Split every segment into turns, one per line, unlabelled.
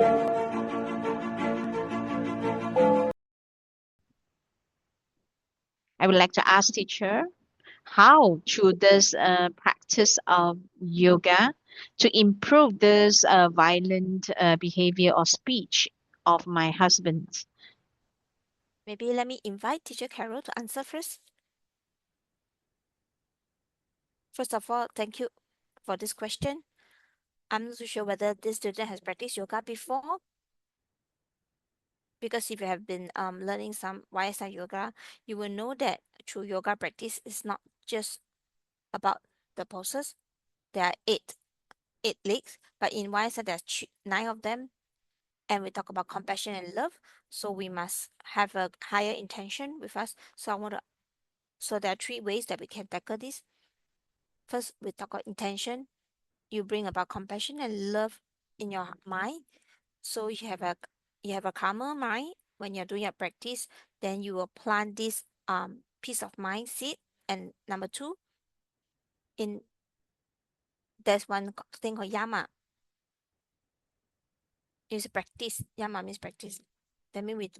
I would like to ask teacher, how should this practice of yoga to improve this violent behavior or speech of my husband?
Maybe let me invite Teacher Carol to answer first. First of all, thank you for this question. I'm not so sure whether this student has practiced yoga before, because if you have been learning some YSI yoga, you will know that through yoga practice is not just about the poses. There are eight legs, but in YSI there's nine of them, and we talk about compassion and love. So we must have a higher intention with us. So there are three ways that we can tackle this. First, we talk about intention. You bring about compassion and love in your mind. So you have a calmer mind when you're doing your practice. Then you will plant this peace of mind seed. And number two, in there's one thing called yama. It's practice. Yama means practice. That means we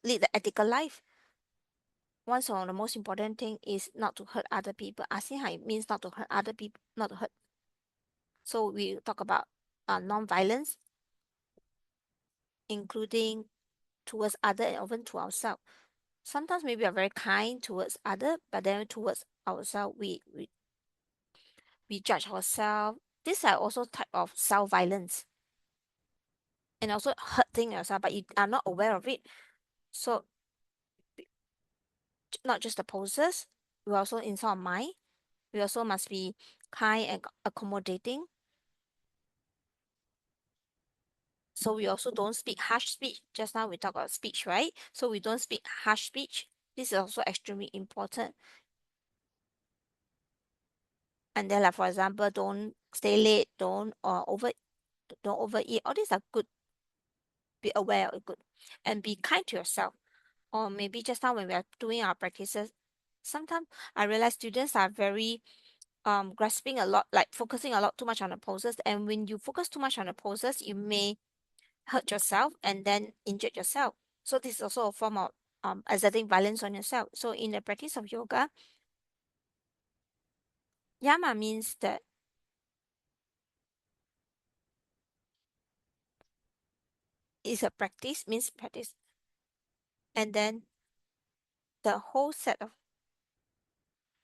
lead the ethical life. One of the most important thing is not to hurt other people. Asihai means not to hurt other people, not to hurt. So we talk about non-violence, including towards other and even to ourselves. Sometimes maybe we are very kind towards other, but then towards ourselves, we judge ourselves. These are also type of self-violence, and also hurting yourself, but you are not aware of it. So not just the poses, we also in our mind, we also must be kind and accommodating. So we also don't speak harsh speech. Just now we talk about speech, right? So we don't speak harsh speech. This is also extremely important. And then, like for example, don't stay late, don't overeat. All these are good. Be aware of good, and be kind to yourself. Or maybe just now when we are doing our practices, sometimes I realize students are very grasping a lot, like focusing a lot too much on the poses. And when you focus too much on the poses, you may hurt yourself and then injure yourself. So this is also a form of exerting violence on yourself. So in the practice of yoga, yama means that is a practice, means practice. And then the whole set of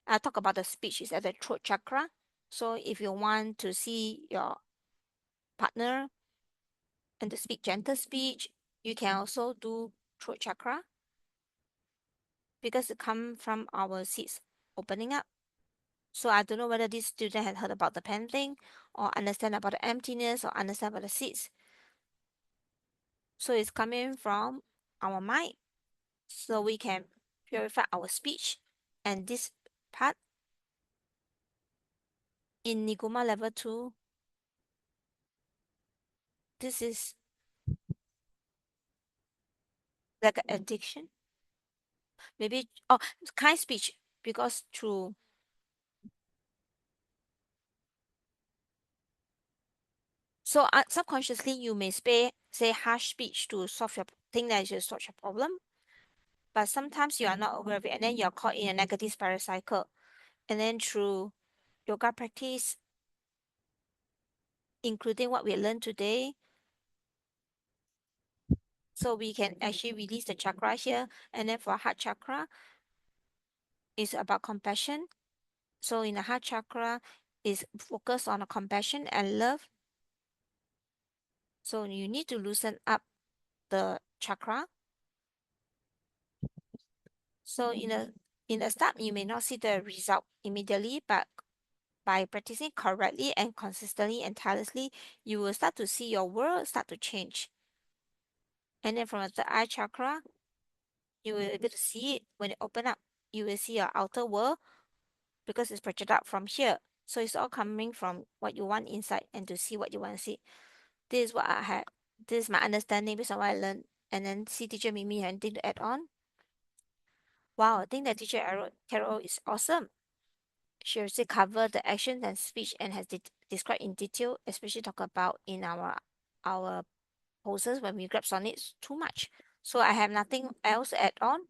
I talk about the speech is at the throat chakra. So if you want to see your partner and to speak gentle speech, you can also do throat chakra, because it comes from our seats opening up. So I don't know whether this student had heard about the pen thing, or understand about the emptiness, or understand about the seats. So it's coming from our mind. So we can purify our speech. And this part in Niguma level 2, this is like an addiction. Maybe kind speech, because through so subconsciously you may say harsh speech to solve your think that you solve your problem, but sometimes you are not aware of it, and then you're caught in a negative spiral cycle. And then through yoga practice, including what we learned today, so we can actually release the chakra here. And then for heart chakra, it's about compassion. So in the heart chakra, is focused on the compassion and love. So you need to loosen up the chakra. So in the start, you may not see the result immediately, but by practicing correctly and consistently and tirelessly, you will start to see your world start to change. And then from the third eye chakra, you will be able to see it when it open up. You will see your outer world, because it's projected out from here. So it's all coming from what you want inside, and to see what you want to see. This is what I had. This is my understanding based on what I learned. And then see teacher Mimi have anything to add on. Wow, I think that teacher Carol is awesome. She also covered the actions and speech, and has described in detail, especially talk about in our poses when we grasp on it too much. So I have nothing else to add on.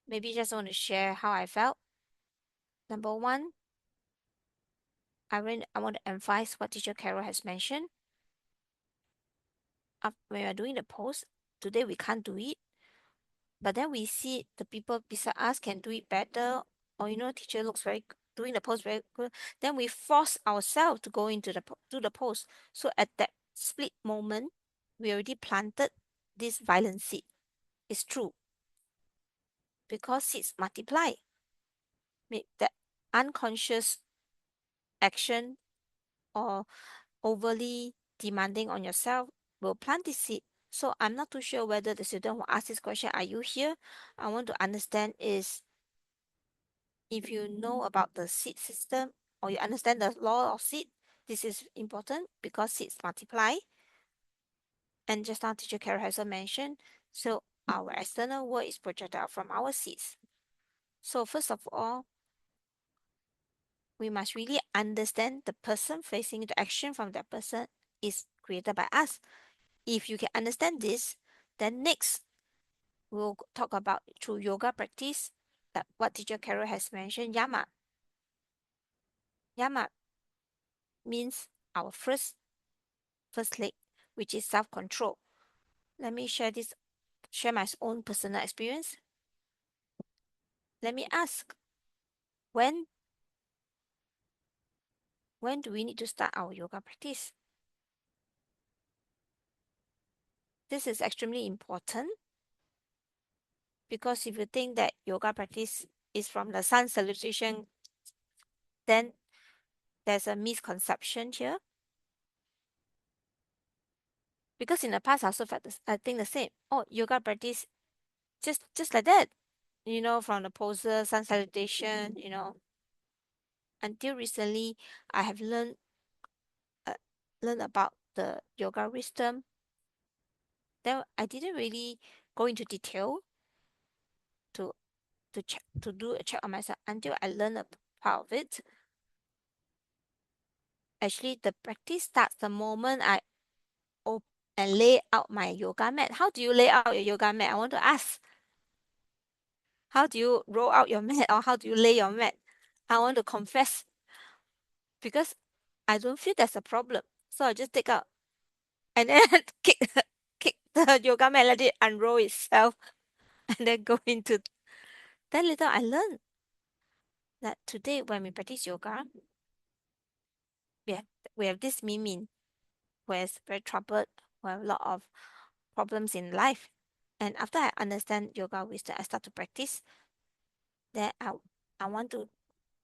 Maybe just want to share how I felt. Number one, I want to emphasize what teacher Carol has mentioned. When we're doing the pose, today we can't do it, but then we see the people beside us can do it better, or teacher looks doing the pose very good. Then we force ourselves to go into do the pose. So at that split moment, we already planted this violent seed. It's true because seeds multiply. Make that unconscious action or overly demanding on yourself will plant the seed. So I'm not too sure whether the student who asked this question, are you here? I want to understand is if you know about the seed system or you understand the law of seed, this is important because seeds multiply. And just now teacher Carol has mentioned, so our external world is projected out from our seeds. So first of all, we must really understand the person facing the action from that person is created by us. If you can understand this, then next we'll talk about through yoga practice that what teacher Carol has mentioned, yama. Yama means our first leg, which is self-control. Let me share my own personal experience. Let me ask, when when do we need to start our yoga practice? This is extremely important because if you think that yoga practice is from the sun salutation, then there's a misconception here. Because in the past, I also felt I think the same. Oh, yoga practice just like that, from the poses, sun salutation, Until recently, I have uh, learned about the yoga wisdom. Then I didn't really go into detail to to do a check on myself until I learned a part of it. Actually, the practice starts the moment I open and lay out my yoga mat. How do you lay out your yoga mat? I want to ask. How do you roll out your mat or how do you lay your mat? I want to confess because I don't feel there's a problem. So I just take out and then kick the yoga mat, let it unroll itself, and then go into. Then later I learned that today when we practice yoga, we have we have this Miin who is very troubled, who have a lot of problems in life. And after I understand yoga wisdom, I start to practice. Then I want to,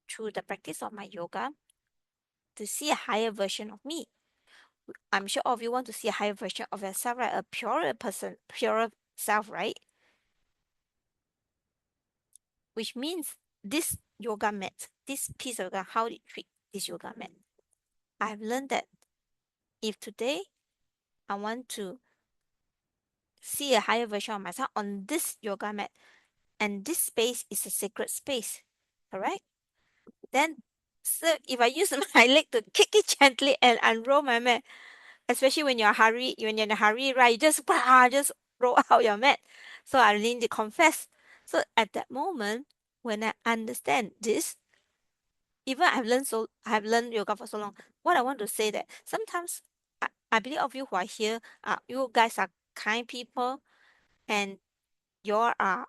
through the practice of my yoga, to see a higher version of me. I'm sure all of you want to see a higher version of yourself, right? A purer person, purer self, right? Which means this yoga mat, this piece of yoga, how it treat this yoga mat. I've learned that if today I want to see a higher version of myself on this yoga mat, and this space is a sacred space, correct? Then, so if I use my leg to kick it gently and unroll my mat, especially when you're in a hurry, right? You just roll out your mat. So I need to confess. So at that moment, when I understand this, even I've learned yoga for so long. What I want to say that sometimes I believe of you who are here, you guys are kind people, and you are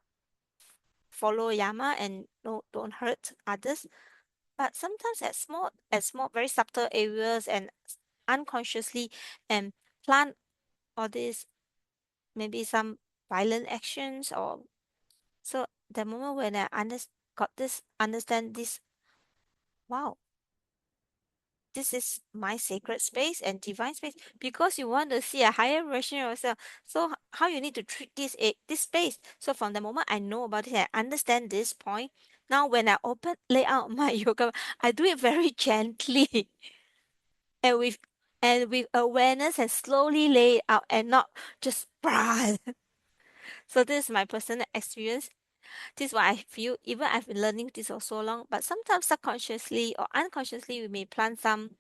follow yama and don't hurt others. But sometimes at small, very subtle areas and unconsciously and plant all these maybe some violent actions or so the moment when I understand this, wow, this is my sacred space and divine space because you want to see a higher version of yourself. So how you need to treat this space. So from the moment I know about it, I understand this point. Now when I lay out my yoga, I do it very gently and with awareness and slowly lay it out and not just so this is my personal experience. This is what I feel. Even I've been learning this for so long, but sometimes subconsciously or unconsciously, we may plant some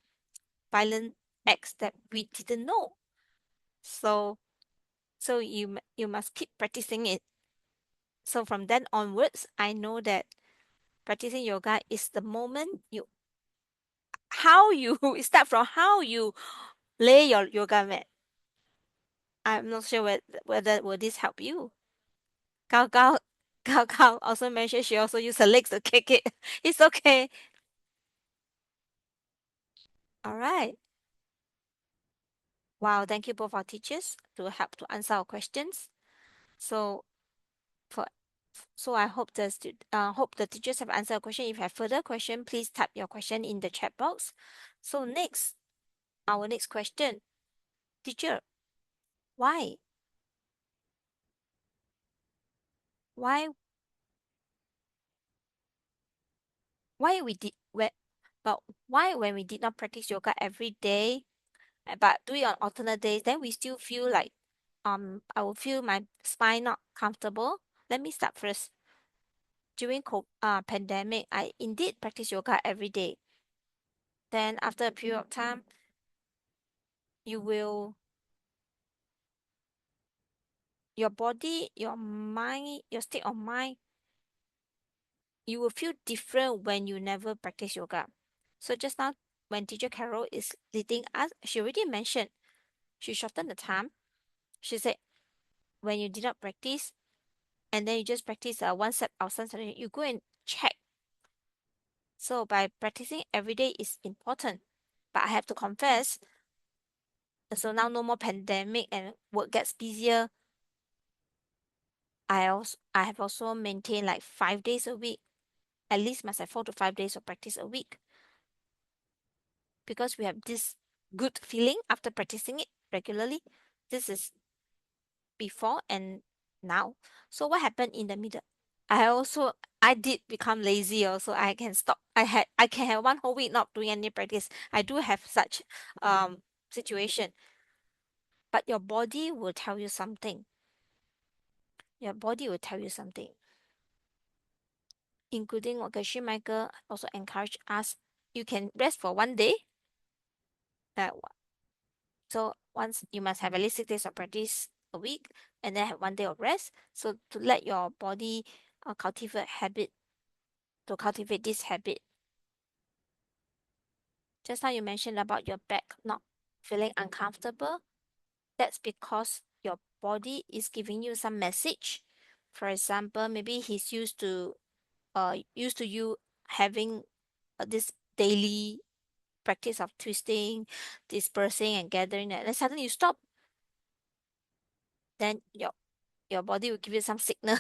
violent acts that we didn't know. So you must keep practicing it. So from then onwards, I know that practicing yoga is the moment you how you start from how you lay your yoga mat. I'm not sure whether will this help you. Gao Gao Gao Gao also mentioned she also used her legs to kick it. It's okay. All right. Wow, thank you both our teachers to help to answer our questions. So for so I hope hope the teachers have answered your question. If you have further question, please type your question in the chat box. So next, our next question, teacher, why why why we did when but why when we did not practice yoga every day, but do it on alternate days, then we still feel like I will feel my spine not comfortable. Let me start first. During pandemic, I indeed practice yoga every day. Then after a period of time, you will your body, your mind, your state of mind, you will feel different when you never practice yoga. So just now, when teacher Carol is leading us, she already mentioned she shortened the time. She said when you did not practice and then you just practice one set outside, you go and check. So by practicing every day is important. But I have to confess, so now no more pandemic and work gets busier. I have also maintained like 5 days a week. At least must have 4 to 5 days of practice a week because we have this good feeling after practicing it regularly. This is before and now. So what happened in the middle? I did become lazy also. I can stop. I can have one whole week not doing any practice. I do have such situation. But your body will tell you something. Your body will tell you something. Including what Gershon Michael also encouraged us. You can rest for one day. Uh, so once you must have at least 6 days of practice a week and then have one day of rest. So to let your body cultivate this habit. Just now you mentioned about your back not feeling uncomfortable. That's because your body is giving you some message. For example, maybe he's used to you having this daily practice of twisting, dispersing and gathering, and then suddenly you stop, then your body will give you some signal.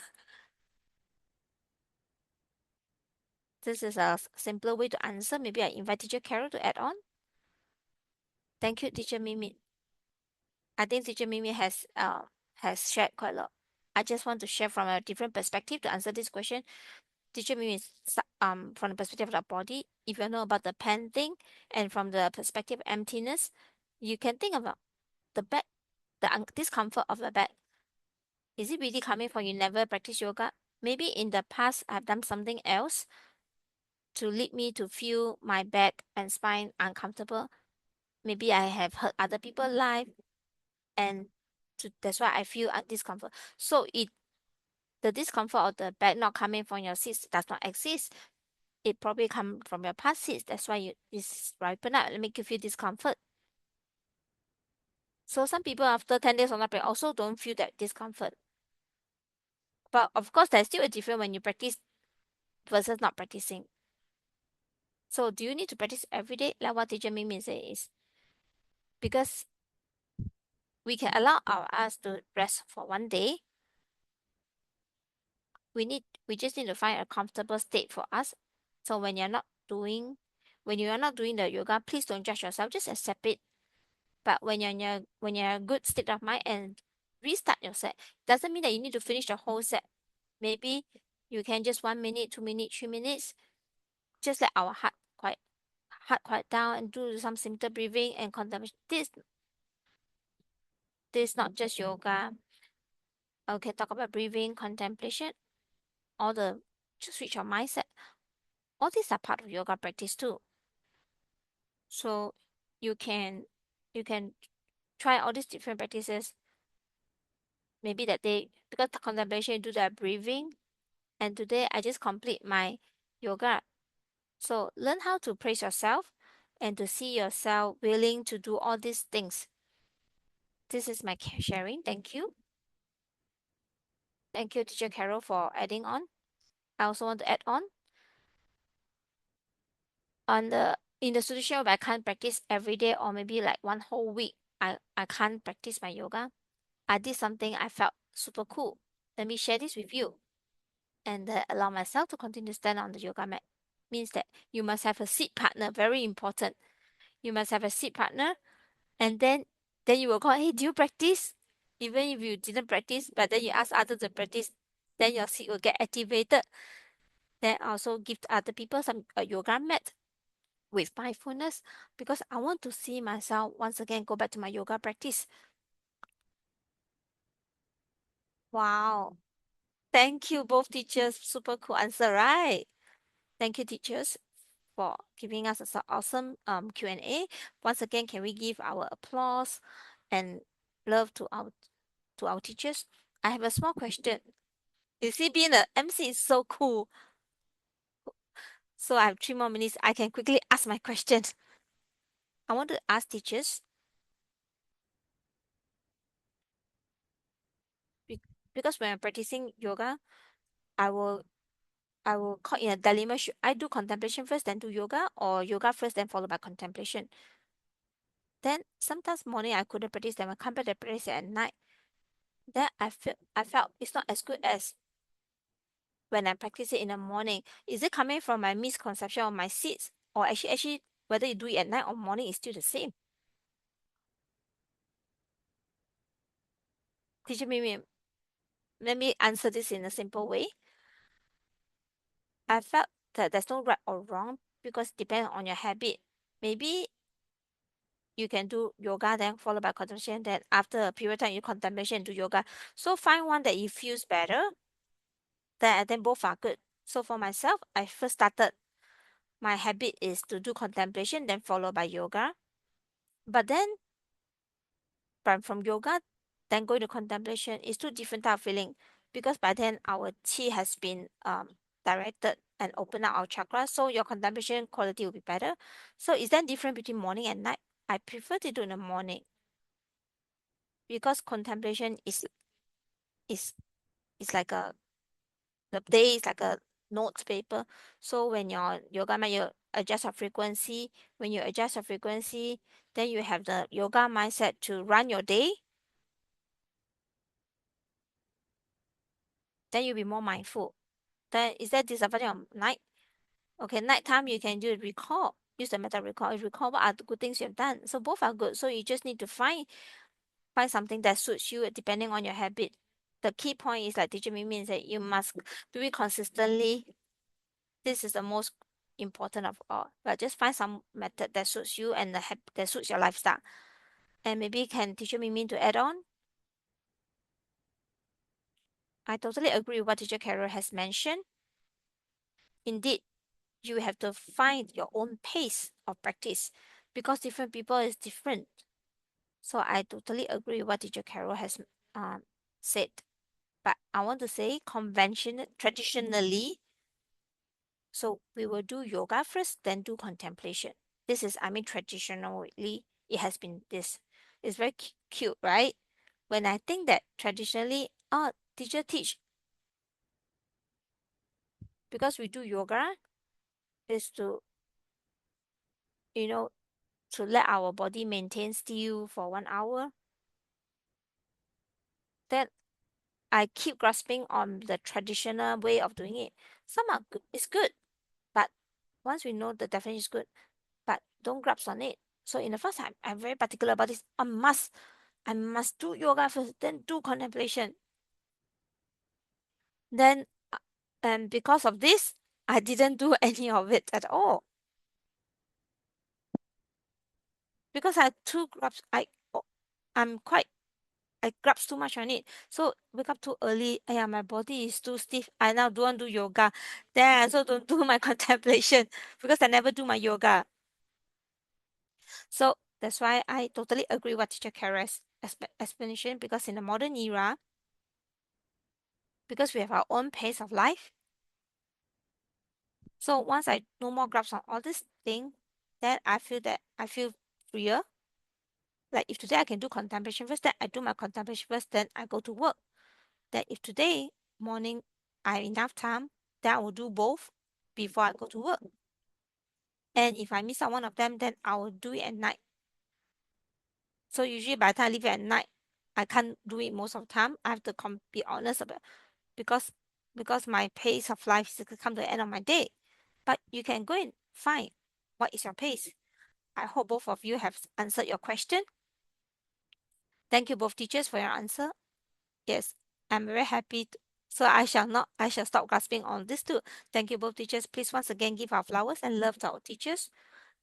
This is a simpler way to answer. Maybe I invite teacher Carol to add on. Thank you, teacher Mimi. I think teacher Mimi has shared quite a lot. I just want to share from a different perspective to answer this question. Teacher Mimi is from the perspective of the body. If you know about the pen thing, and from the perspective of emptiness, you can think about the back, the discomfort of the back. Is it really coming from you never practice yoga? Maybe in the past I've done something else to lead me to feel my back and spine uncomfortable. Maybe I have hurt other people's life, and that's why I feel discomfort. So the discomfort of the back not coming from your seats does not exist. It probably come from your past seats. That's why it's ripen up and make you feel discomfort. So some people after 10 days of not practice also don't feel that discomfort. But of course, there's still a difference when you practice versus not practicing. So do you need to practice every day? Like what teacher Mimi says, because we can allow our us to rest for one day. We just need to find a comfortable state for us. So when you are not doing the yoga, please don't judge yourself. Just accept it. But when you're in a good state of mind and restart your set, doesn't mean that you need to finish the whole set. Maybe you can just 1 minute, 2 minutes, 3 minutes. Just let our heart quiet down and do some simple breathing and contemplation. This is not just yoga. Okay, talk about breathing, contemplation, all the to switch your mindset. All these are part of yoga practice too. So you can you can try all these different practices. Maybe that day, because the contemplation, you do that breathing, and today I just complete my yoga. So learn how to praise yourself and to see yourself willing to do all these things. This is my sharing. Thank you. Thank you, Teacher Carol, for adding on. I also want to add on the in the situation where I can't practice every day or maybe like one whole week, I can't practice my yoga. I did something I felt super cool. Let me share this with you. And allow myself to continue to stand on the yoga mat. Means that you must have a seat partner, very important. You must have a seat partner, and then you will call, hey, do you practice? Even if you didn't practice, but then you ask others to practice, then your seat will get activated. Then also give other people some yoga mat with mindfulness, because I want to see myself once again go back to my yoga practice. Wow. Thank you, both teachers. Super cool answer, right? Thank you, teachers, for giving us a awesome Q&A. Once again, can we give our applause and love to our teachers? I have a small question. You see, being an MC is so cool. So I have 3 more minutes. I can quickly ask my question. I want to ask teachers be- because when I'm practicing yoga, I will I will caught in a dilemma. Should I do contemplation first, then do yoga, or yoga first, then followed by contemplation? Then sometimes morning I couldn't practice, then I come back to practice at night. Then I felt it's not as good as when I practice it in the morning. Is it coming from my misconception of my seats, or actually whether you do it at night or morning is still the same? Teacher Mimi, let me answer this in a simple way. I felt that there's no right or wrong because depends on your habit. Maybe you can do yoga, then followed by contemplation, then after a period of time you contemplation do yoga. So find one that you feels better, then both are good. So for myself, I first started, my habit is to do contemplation, then followed by yoga. But then from yoga, then going to contemplation is two different type of feeling, because by then our chi has been directed and open up our chakra, so your contemplation quality will be better. So is there difference between morning and night? I prefer to do in the morning, because contemplation is is like a the day is like a notes paper. So when your yoga mat, you adjust your frequency. When you adjust your frequency, then you have the yoga mindset to run your day. Then you'll be more mindful. Then is that disadvantage of night? Okay, nighttime you can do recall. Use the meta recall. You recall what are the good things you have done. So both are good. So you just need to find something that suits you depending on your habit. The key point is like teacher Mimi said, you must do it consistently. This is the most important of all. But just find some method that suits you and that suits your lifestyle. And maybe can teacher Mimi to add on? I totally agree with what teacher Carol has mentioned. Indeed, you have to find your own pace of practice because different people is different. So I totally agree with what teacher Carol has said. But I want to say traditionally, so we will do yoga first, then do contemplation. This is, I mean, traditionally, it has been this. It's very cute, right? When I think that traditionally, oh, teacher teach, because we do yoga, is to, you know, to let our body maintain still for 1 hour. Then I keep grasping on the traditional way of doing it. Some are good, it's good, but once we know the definition is good, but don't grasp on it. So in the first time, I'm very particular about this. I must do yoga first, then do contemplation. Then, and because of this, I didn't do any of it at all because I too grasp. Oh, I'm quite I grasp too much on it. So wake up too early. Yeah, my body is too stiff. I now don't do yoga. Then I also don't do my contemplation because I never do my yoga. So That's why I totally agree with Teacher Kara's explanation, because in the modern era, because we have our own pace of life. So once I no more grasp on all this thing, then I feel that I feel freer. Like if today I can do contemplation first, then I do my contemplation first, then I go to work. That if today morning I have enough time, then I will do both before I go to work. And if I miss out one of them, then I will do it at night. So usually by the time I leave it at night, I can't do it most of the time. I have to be honest about, because my pace of life is to come to the end of my day. But you can go and find what is your pace. I hope both of you have answered your question. Thank you both teachers for your answer. Yes, I'm very happy. So I shall stop grasping on this too. Thank you both teachers. Please once again give our flowers and love to our teachers.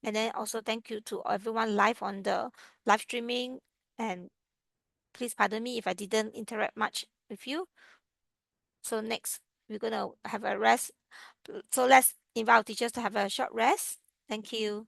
And then also thank you to everyone live on the live streaming. And please pardon me if I didn't interact much with you. So next, we're going to have a rest. So let's invite our teachers to have a short rest. Thank you.